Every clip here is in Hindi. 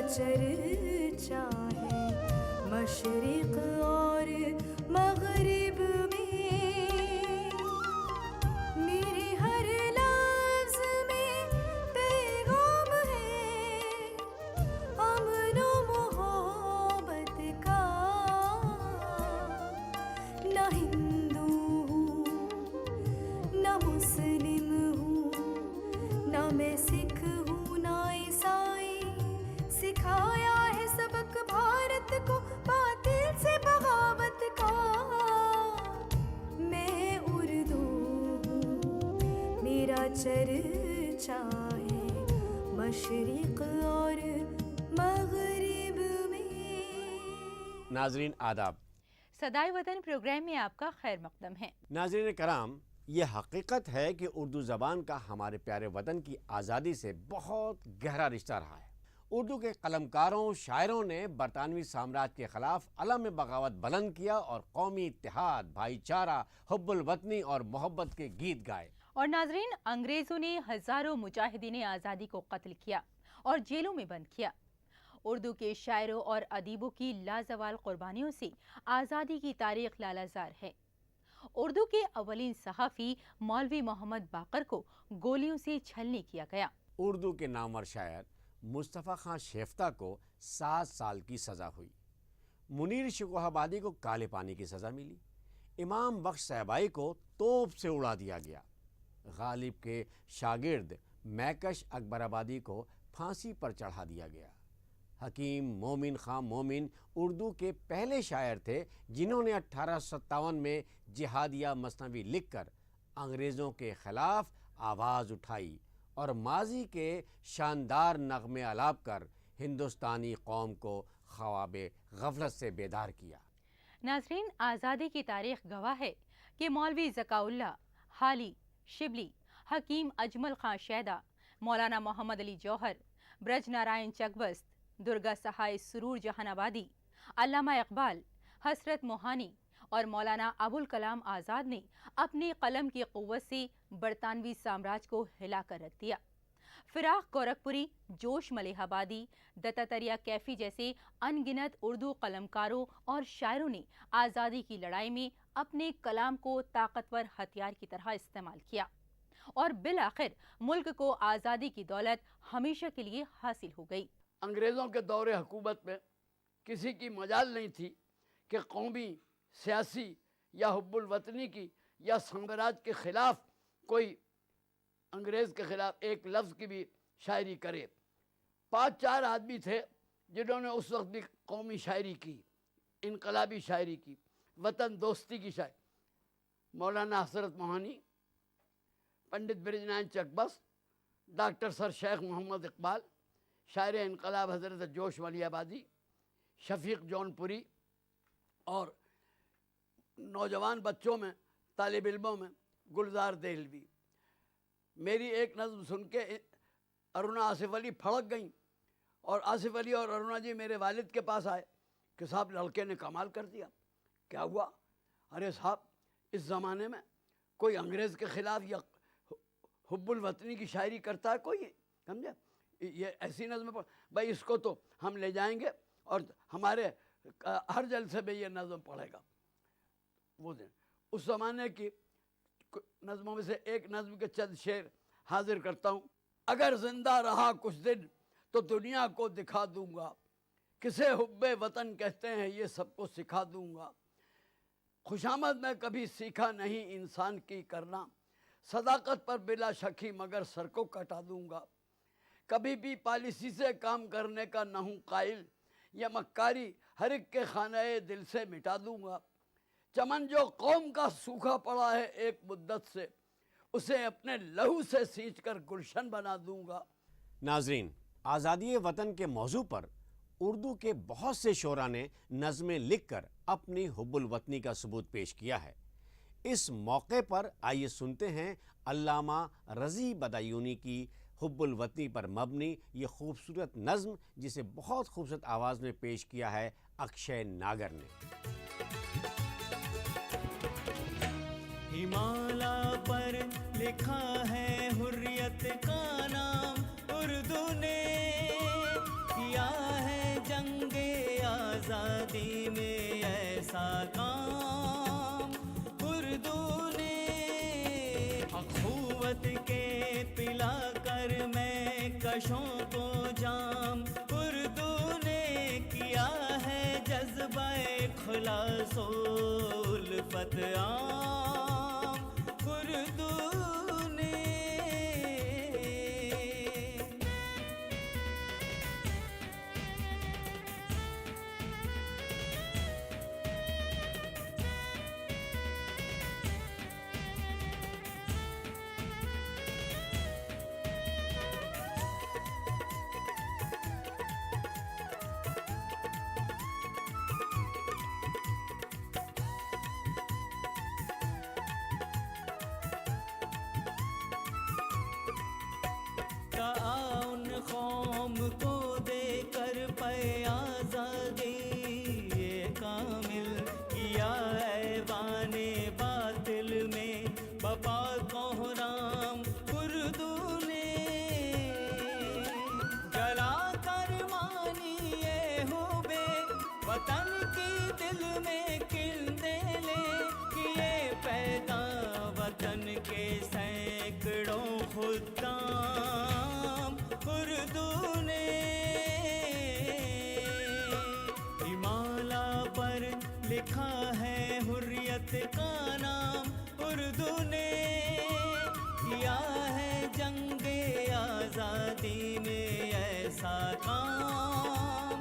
चर्चा है मशरिक़ और मग़रिब में, मेरे हर लफ्ज़ में पैगाम है अमन व मोहब्बत का। ना हिंदू हूँ ना मुस्लिम हूँ, ना मैं सिख हूँ ना ईसाई, सिखाया है सबक भारत को बातिल से बगावत का। मैं उर्दू हूँ, मेरा चर्चा है मशरिक़ और मग़रिब में। नाज़रीन आदाब, सदाए वतन प्रोग्राम में आपका खैर मकदम है। नाज़रीन कराम, ये हकीकत है कि उर्दू ज़बान का हमारे प्यारे वतन की आज़ादी से बहुत गहरा रिश्ता रहा है। उर्दू के कलमकारों शायरों ने बरतानवी साम्राज्य के ख़िलाफ़ अलम बगावत बुलंद किया और कौमी इत्तेहाद, भाईचारा, हुब्बुल वतनी और मोहब्बत के गीत गाए। और नाजरीन, अंग्रेज़ों ने हज़ारों मुजाहिदीन आज़ादी को कत्ल किया और जेलों में बंद किया। उर्दू के शायरों और अदीबों की लाजवाल कुर्बानियों से आज़ादी की तारीख लालाजार है। उर्दू के अवलीन सहाफ़ी मौलवी मोहम्मद बाकर को गोलियों से छलनी किया गया। उर्दू के नामवर शायर मुस्तफ़ा खां शेफ्ता को 7 साल की सज़ा हुई। मुनीर शिकोहाबादी को काले पानी की सज़ा मिली। इमाम बख्श साहबाई को तोप से उड़ा दिया गया। गालिब के शागिर्द मैकश अकबराबादी को फांसी पर चढ़ा दिया गया। हकीम मोमिन खां मोमिन उर्दू के पहले शायर थे जिन्होंने 1857 में जिहादिया मसनवी लिखकर अंग्रेज़ों के ख़िलाफ़ आवाज़ उठाई और माजी के शानदार नगमे आलाप कर हिंदुस्तानी कौम को ख्वाब गफलत से बेदार किया। नाजरीन, आज़ादी की तारीख गवाह है कि मौलवी ज़काउल्लाह, हाली शिबली, हकीम अजमल खां शैदा, मौलाना मोहम्मद अली जौहर, ब्रज नारायण चकबस्त, दुर्गा सहाय सुरूर जहानाबादी, अल्लामा इकबाल, हसरत मोहानी और मौलाना अबुल कलाम आज़ाद ने अपने कलम की क़ुव्वत से बरतानवी साम्राज्य को हिला कर रख दिया। फिराक गोरखपुरी, जोश मलिहाबादी, दत्तात्रेय कैफी जैसे अनगिनत उर्दू कलमकारों और शायरों ने आज़ादी की लड़ाई में अपने कलाम को ताकतवर हथियार की तरह इस्तेमाल किया और बिल आखिर मुल्क को आज़ादी की दौलत हमेशा के लिए हासिल हो गई। अंग्रेज़ों के दौरे हुकूमत में किसी की मजाल नहीं थी कि कौमी, सियासी या हुब्बुल वतनी की या साम्राज्य के ख़िलाफ़ कोई अंग्रेज़ के ख़िलाफ़ एक लफ्ज़ की भी शायरी करे। 5-4 आदमी थे जिन्होंने उस वक्त भी कौमी शायरी की, इनकलाबी शायरी की, वतन दोस्ती की शायरी। मौलाना हसरत मोहानी, पंडित ब्रजनारायण चकबस्त, डॉक्टर सर शेख मोहम्मद इकबाल, शायर इनकलाब हज़रत जोश मलिहाबादी, शफ़ीक़ जौनपुरी और नौजवान बच्चों में, तालिब इल्मों में गुलजार देहलवी। मेरी एक नज़्म सुन के अरुणा आसिफ अली फड़क गई और आसिफ अली और अरुणा जी मेरे वालिद के पास आए कि साहब लड़के ने कमाल कर दिया। क्या हुआ? अरे साहब, इस ज़माने में कोई अंग्रेज़ के ख़िलाफ़ या हुब्बुल वतनी की शायरी करता है कोई? समझे? ये ऐसी नज़म पर भाई इसको तो हम ले जाएंगे और हमारे हर जलसे में ये नज़म पढ़ेगा। वो दिन उस ज़माने की नज़मों में से एक नज़म के चंद शेर हाजिर करता हूँ। अगर ज़िंदा रहा कुछ दिन तो दुनिया को दिखा दूँगा, किसे हुब्बे वतन कहते हैं ये सबको सिखा दूँगा। खुशामद में कभी सीखा नहीं इंसान की करना, सदाकत पर बिला शकी मगर सर को कटा दूँगा। कभी भी पॉलिसी से काम करने का न हूँ कायल, या मक्कारी हर एक के खाने दिल से मिटा दूँगा। चमन जो कौम का सूखा पड़ा है एक मुद्दत से, उसे अपने लहू से सींच कर गुलशन बना दूँगा। नाजरीन, आज़ादी वतन के मौजू पर उर्दू के बहुत से शोरा ने नज़में लिखकर अपनी हुब्बुल वतनी का सबूत पेश किया है। इस मौके पर आइए सुनते हैं अल्लामा रज़ी बदायूनी की हुब्बुल वतनी पर मबनी ये खूबसूरत नज़्म, जिसे बहुत खूबसूरत आवाज़ में पेश किया है अक्षय नागर ने। हिमालय पर लिखा है हुर्रियत का नाम, उर्दू ने किया आज़ादी में ऐसा काम उर्दू ने, अखुवत के पिला कर मैं कशों को जाम, उर्दू ने किया है जज्बे खुलासो उल्फत आम, उर्दू ने। उन कौम को देकर पे आज़ादी ये कामिल किया ऐवाने बातिल में बपा कोहराम उर्दू ने, जला कर मानिए हुबे वतन की दिल में किंदेले किए पैदा वतन के सैकड़ों खुद्दाम उर्दू ने। हिमाला पर लिखा है हुर्रियत का नाम उर्दू ने, किया है जंगे आज़ादी में ऐसा काम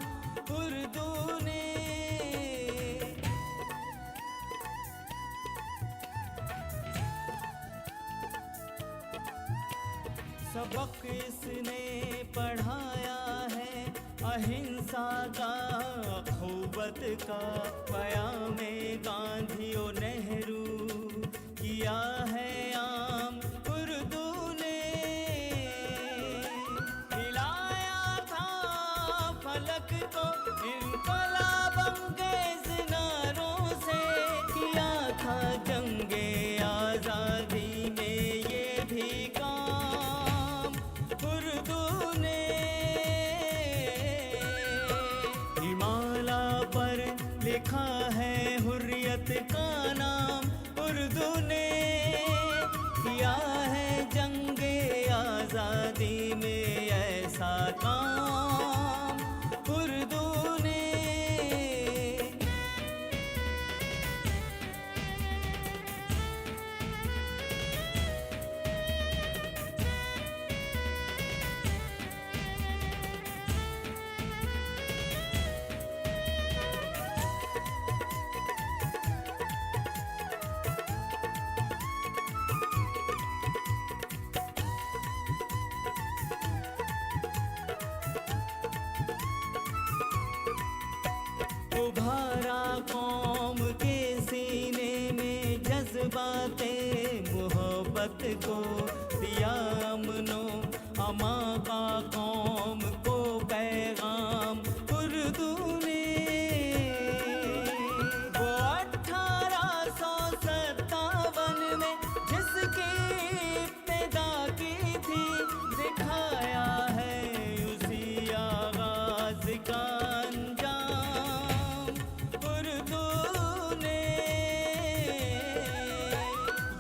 उर्दू ने। सबक इसने पढ़ाया है अहिंसा का, अखुवत का, क़याम-ए गांधी और नेहरू किया है आम उर्दू ने। हिलाया था फलक को इनकलाब अंगेज़ नारों से, किया था जंगे आज़ादी में ये भी काम उर्दू ने। हिमाला पर लिखा है हुर्रियत का नाम उर्दू ने, किया है जंगे आज़ादी में ऐसा काम उर्दू ने। उभारा कौम के सीने में जज्बाते मोहब्बत को, दिया अमनो अमा का कौम को पैगाम उर्दू ने। वो 1857 में जिसकी इब्तिदा की थी, दिखाया है उसी आगाज का अंजाम उर्दू ने।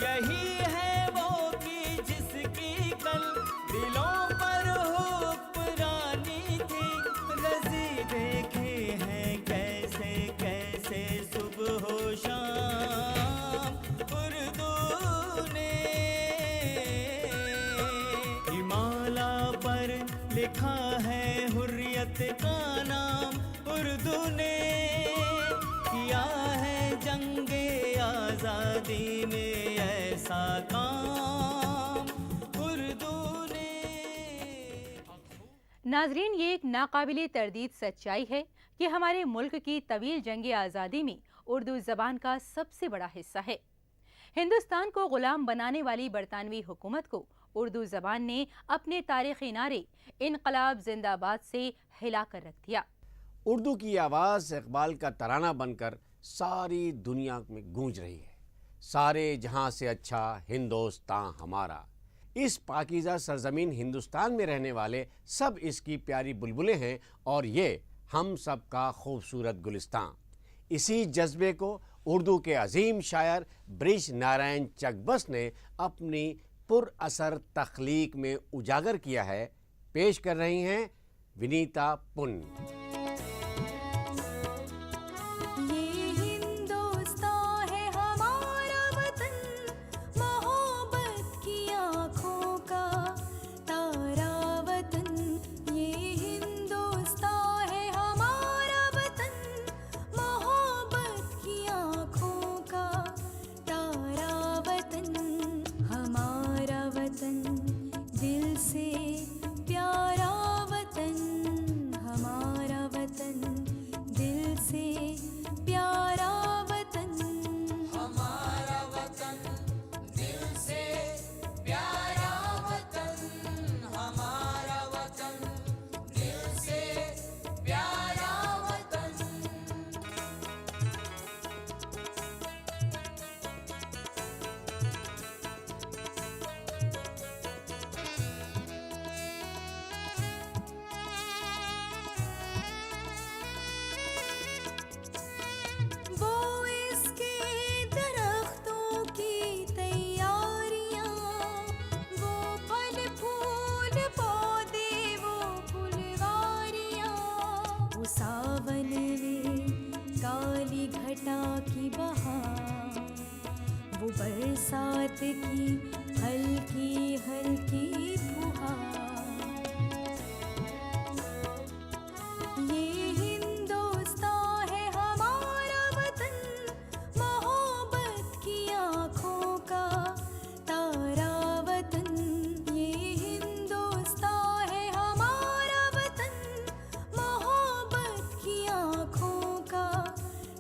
यही है वो कि जिसकी कल दिलों पर हुक्मरानी थी, रज़ी देखे हैं कैसे कैसे सुबह हो शाम उर्दू ने। हिमाला पर लिखा है हुर्रियत का नाम उर्दू ने, किया है जंगे आज़ादी में ऐसा काम उर्दू ने। नाजरीन, ये एक नाकाबिले तरदीद सच्चाई है कि हमारे मुल्क की तवील जंग आज़ादी में उर्दू ज़बान का सबसे बड़ा हिस्सा है। हिंदुस्तान को ग़ुलाम बनाने वाली बरतानवी हुकूमत को उर्दू ज़बान ने अपने तारीख़ी नारे इनकलाब जिंदाबाद से हिला कर रख दिया। उर्दू की आवाज़ इकबाल का तराना बनकर सारी दुनिया में गूंज रही है। सारे जहां से अच्छा हिंदुस्तान हमारा। इस पाकीज़ा सरजमीन हिंदुस्तान में रहने वाले सब इसकी प्यारी बुलबुलें हैं और ये हम सब का खूबसूरत गुलिस्तान। इसी जज्बे को उर्दू के अजीम शायर ब्रिज नारायण चकबस ने अपनी पुरअसर तख्लीक में उजागर किया है। पेश कर रही हैं विनीता पुन। बरसात की हल्की हल्की फुहार, ये हिंदुस्तान है हमारा वतन, मोहब्बत की आँखों का तारा वतन। ये हिंदुस्तान है हमारा वतन, मोहब्बत की आँखों का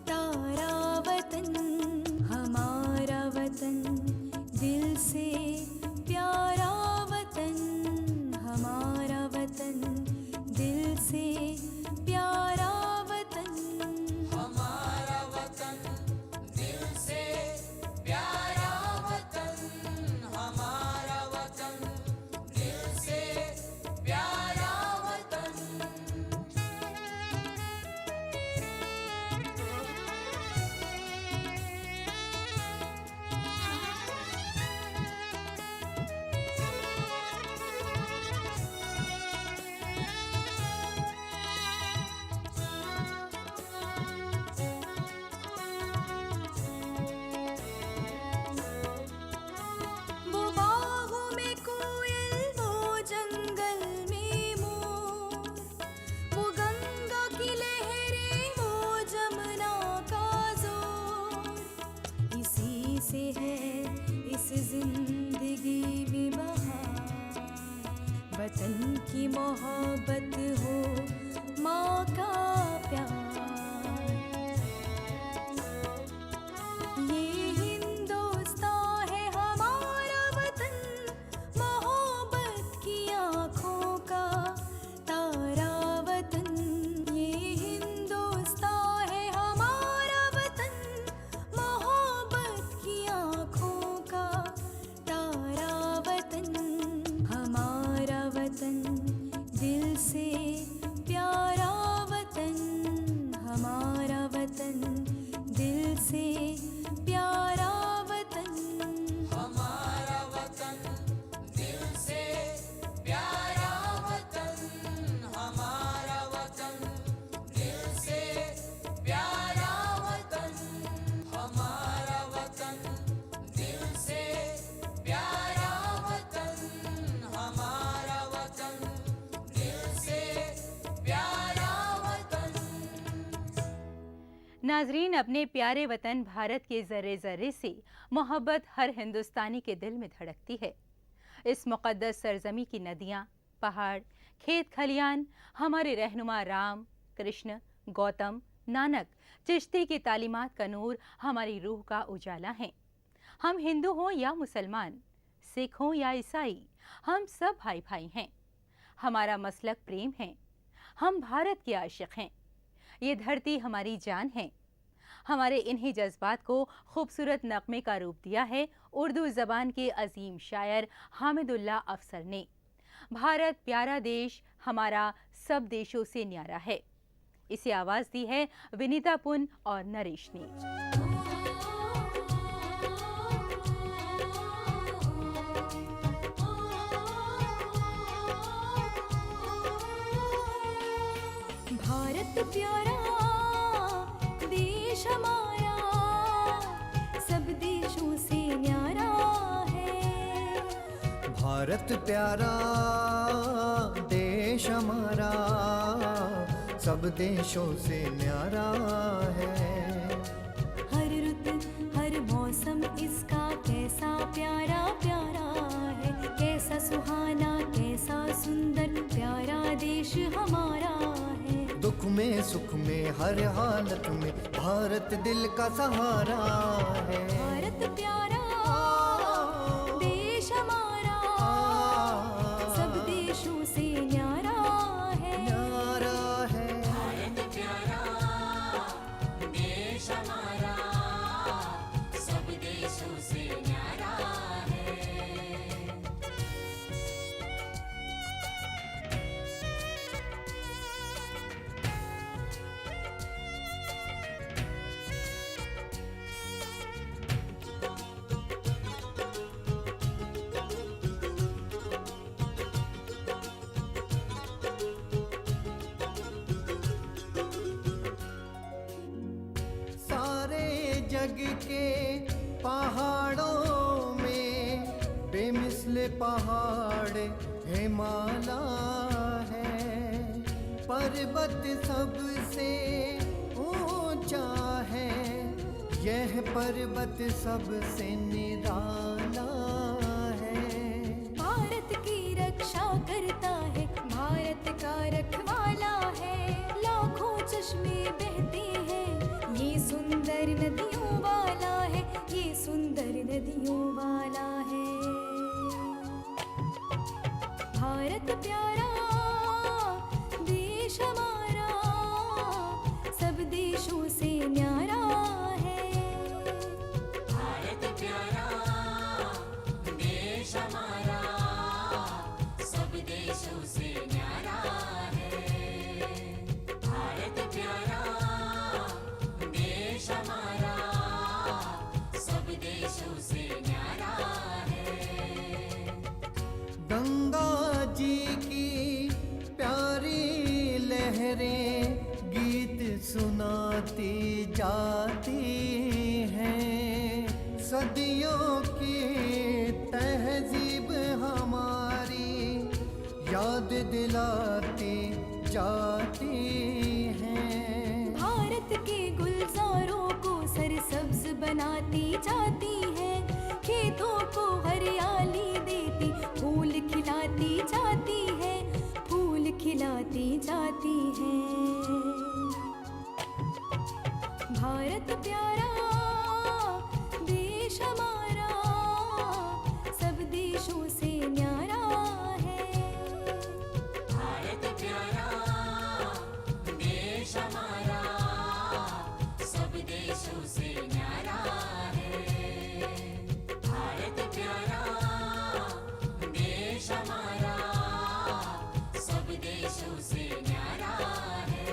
तारा वतन। हमारा वतन दिल से प्यारा वतन, हमारा वतन दिल से प्यारा वतन। हमारा वतन दिल से प्यारा वतन, हमारा वतन दिल से प्यारा वतन। वो बागों में कोयल, वो जंगल में मोर, वो गंगा की लहरें, वो जमुना का जोर। इसी से है इस जिंदगी में बहार, वतन की मोहब्बत हो, माँ का प्यार। ये हिंदुस्तान है हमारा वतन, मोहब्बत की आँखों का तारा वतन। ये हिंदुस्तान है हमारा वतन, मोहब्बत की आँखों का तारा वतन। हमारा वतन दिल से प्यारा वतन, हमारा वतन दिल से प्यारा वतन। हमारा वतन दिल से प्यारा वतन, हमारा वतन दिल से प्यारा वतन। हमारा वतन दिल से प्यारा वतन, हमारा वतन दिल से प्यारा वतन। नाजरीन, अपने प्यारे वतन भारत के ज़र्रे ज़र्रे से मोहब्बत हर हिंदुस्तानी के दिल में धड़कती है। इस मुक़द्दस सरज़मी की नदियाँ, पहाड़, खेत खलियान हमारे रहनुमा राम, कृष्ण, गौतम, नानक, चिश्ती की तालीमात का नूर हमारी रूह का उजाला हैं। हम हिंदू हों या मुसलमान, सिख हों या ईसाई, हम सब भाई भाई हैं। हमारा मसलक प्रेम है, हम भारत के आशिक़ हैं। ये धरती हमारी जान है। हमारे इन्हीं जज्बात को खूबसूरत नग़मे का रूप दिया है उर्दू ज़बान के अजीम शायर हामिदुल्लाह अफसर ने। भारत प्यारा देश हमारा सब देशों से न्यारा है। इसे आवाज़ दी है विनीता पुन और नरेश ने। भारत प्यारा देश हमारा सब देशों से न्यारा है। भारत प्यारा देश हमारा सब देशों से न्यारा है। हर रुत हर मौसम इसका कैसा प्यारा प्यारा है। कैसा सुहाना कैसा सुंदर प्यारा देश हमारा है। दुख में सुख में हर हालत में भारत दिल का सहारा है। भारत प्यारा देश हमारा सब देशों से न्यारा है। न्यारा है। भारत प्यारा देश हमारा सब देशों से न्यारा है। सारे जग के पहाड़ों में बेमिसल पहाड़ हिमालय है। पर्वत सबसे ऊंचा है, यह पर्वत सबसे निराला है। भारत की रक्षा करता है, भारत का रखवाला है। लाखों चश्मे बहते हैं, ये सुंदर नदियों वाला है। ये सुंदर नदियों वाला है। भारत प्यारा देश हमारा सब देशों से न्यारा है। भारत प्यारा देश हमारा सब देशों से न्यारा है। भारत प्यारा देश हमारा सब देशों से न्यारा है। गंगा जी की प्यारी लहरें गीत सुनाती जाती हैं। सदियों की तहजीब हमारी याद दिलाती जाती हैं। भारत के गुलजारों को सरसब्ज बनाती जाती है। खेतों को हरियाली देती फूल खिलाती जाती है। फूल खिलाती जाती है। भारत प्यारा देश हमारा सब देशों से न्यारा है। भारत प्यारा देश हमारा सब देशों से न्यारा है। भारत प्यारा देश हमारा सब देशों से न्यारा है।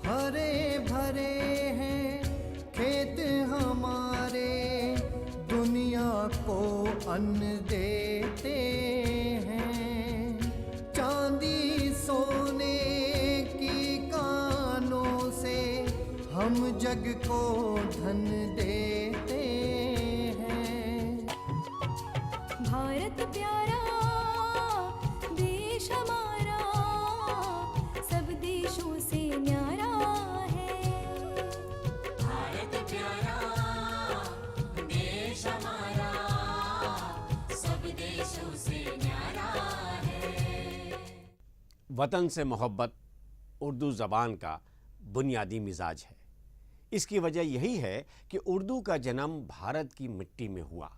हरे भरे हैं खेत हमारे, दुनिया को अन्न देते हैं। चांदी सोने की कानों से हम जग को धन देते हैं। भारत प्यारा देश हमारा सब देशों से न्यारा है। भारत प्यारा देश हमारा सब देशों से न्यारा है। वतन से मोहब्बत उर्दू ज़बान का बुनियादी मिजाज है। इसकी वजह यही है कि उर्दू का जन्म भारत की मिट्टी में हुआ।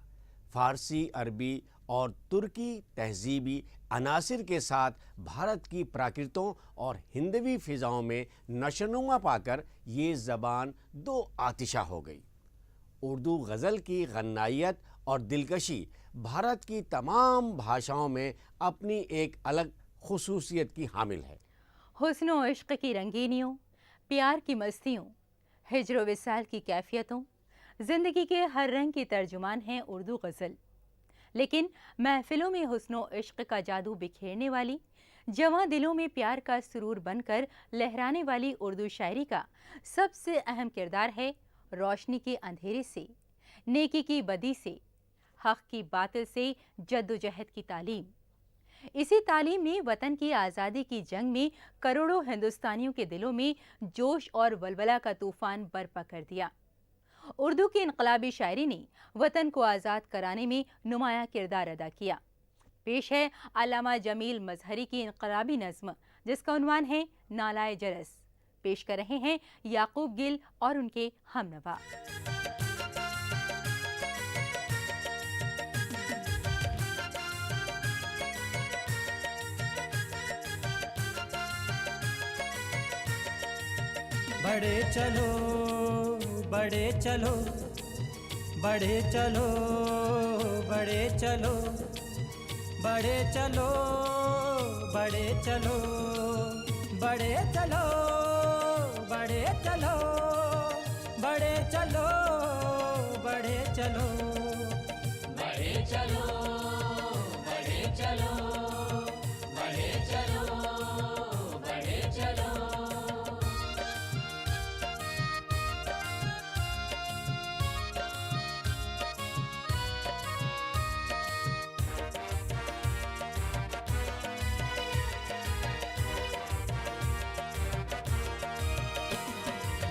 फारसी, अरबी और तुर्की तहजीबी अनासिर के साथ भारत की प्राकृतों और हिंदवी फ़िज़ाओं में नशोनुमा पाकर ये ज़बान दो आतिशा हो गई। उर्दू गज़ल की गन्नाइयत और दिलकशी भारत की तमाम भाषाओं में अपनी एक अलग खुसूसियत की हामिल है। हुस्न व इश्क की रंगीनियों, प्यार की मस्तियों, हिज्र विसाल की कैफियतों, ज़िंदगी के हर रंग की तर्जुमान है उर्दू गज़ल। लेकिन महफिलों में हुस्न व इश्क का जादू बिखेरने वाली, जवां दिलों में प्यार का सुरूर बनकर लहराने वाली उर्दू शायरी का सबसे अहम किरदार है रोशनी के अंधेरे से, नेकी की बदी से, हक़ की बातिल से जद्दोजहद की तालीम। इसी तालीम ने वतन की आज़ादी की जंग में करोड़ों हिंदुस्तानियों के दिलों में जोश और वलवला का तूफान बर्पा कर दिया। उर्दू की इनकलाबी शायरी ने वतन को आज़ाद कराने में नुमाया किरदार अदा किया। पेश है अल्लामा जमील मजहरी की इनकलाबी नज़्म जिसका उन्वान है नालाए जरस। पेश कर रहे हैं याकूब गिल और उनके हमनवा। बढ़े चलो बढ़े चलो बढ़े चलो बढ़े चलो बढ़े चलो बढ़े चलो बढ़े चलो बढ़े चलो बढ़े चलो बढ़े चलो बढ़े चलो बढ़े चलो बढ़े चलो बढ़े चलो।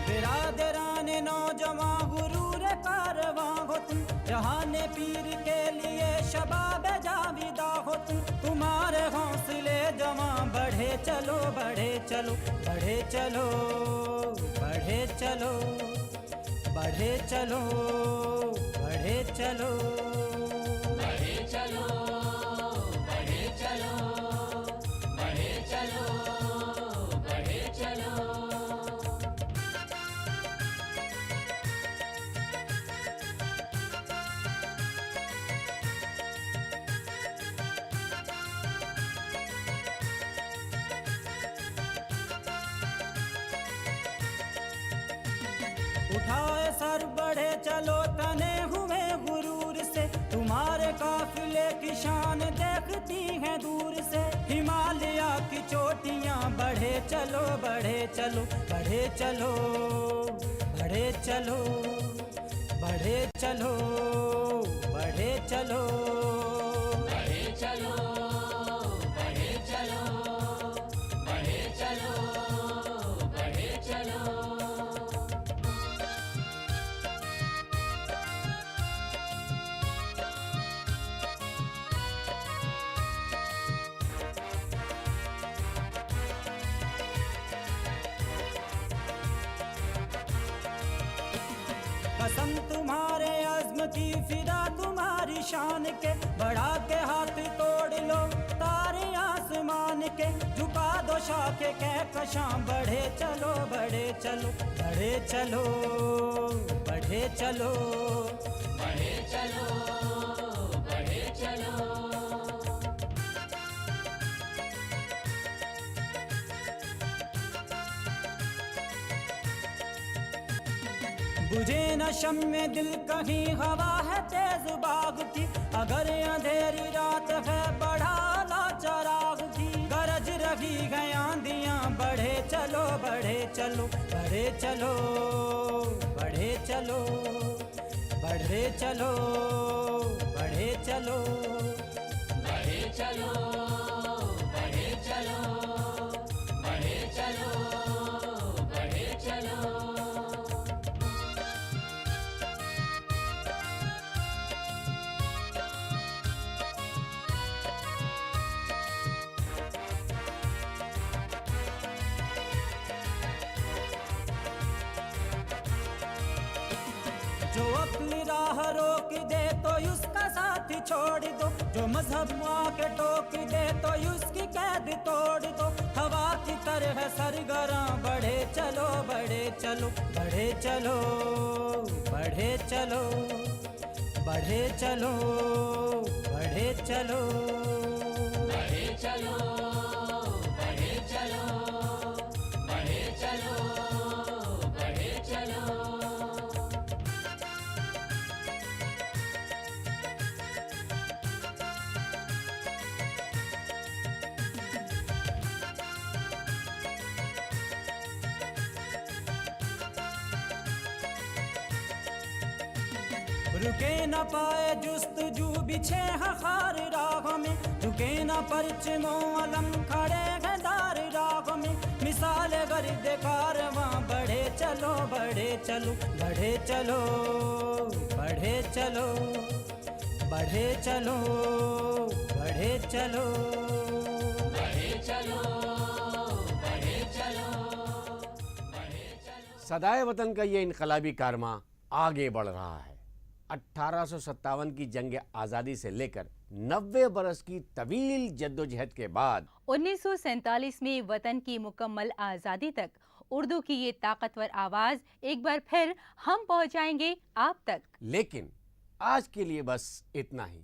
बिरादरान नौजवान गुरूर कारवां हो तुम, जहाने पीर के लिए शबाब जाविदा हो तुम। तुम्हारे हौसले जवां बढ़े चलो बढ़े चलो बढ़े चलो बढ़े चलो बढ़े चलो बढ़े चलो बढ़े चलो बढ़े चलो बढ़े चलो बढ़े चलो। उठाए सर बढ़े चलो तने हुए गुरूर से, तुम्हारे काफिले की शान देखती हैं दूर से। हिमालय की चोटियां बढ़े चलो बढ़े चलो बढ़े चलो बढ़े चलो बढ़े चलो बढ़े चलो बढ़े चलो बढ़े चलो बढ़े चलो बढ़े चलो। कसम तुम्हारे अज़्म की फिदा तुम्हारी शान के, बढ़ा के हाथ तोड़ लो तारे आसमान के। झुका दो शाखे कहकशां बढ़े चलो बढ़े चलो बढ़े चलो बढ़े चलो बढ़े चलो बढ़े चलो। बुझे न शम्मे दिल कहीं हवा है तेज बाग की, अगर अंधेरी रात है बढ़ा ला चराग की। गरज रही है आंधियां बढ़े चलो बढ़े चलो बढ़े चलो बढ़े चलो बढ़े चलो बढ़े चलो बढ़े चलो बढ़े चलो बढ़े चलो बढ़े चलो। राह रोक दे तो उसका साथ छोड़ दो, जो मजहब के टोक दे तो उसकी कैद तोड़ दो। हवा की तरह सरगरा बढ़े चलो बढ़े चलो बढ़े चलो बढ़े चलो बढ़े चलो बढ़े चलो बढ़े चलो बढ़े चलो बढ़े चलो बढ़े चलो। रुके न पाए जुस्तजू बिछे हखार राह में, रुके न परचमो अलम खड़े हैं दार राह में। मिसाल गर्द कारवां बढ़े चलो बढ़े चलो बढ़े चलो बढ़े चलो बढ़े चलो बढ़े चलो बढ़े चलो बढ़े चलो बढ़े चलो। सदाए वतन का ये इनकलाबी कारवां आगे बढ़ रहा है। 1857 की जंग आज़ादी से लेकर 90 बरस की तवील जद्दोजहद के बाद 1947 में वतन की मुकम्मल आज़ादी तक उर्दू की ये ताकतवर आवाज़ एक बार फिर हम पहुंचाएंगे आप तक। लेकिन आज के लिए बस इतना ही।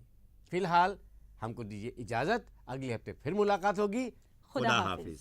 फिलहाल हमको दीजिए इजाज़त, अगले हफ्ते फिर मुलाकात होगी। खुदा हाफिज।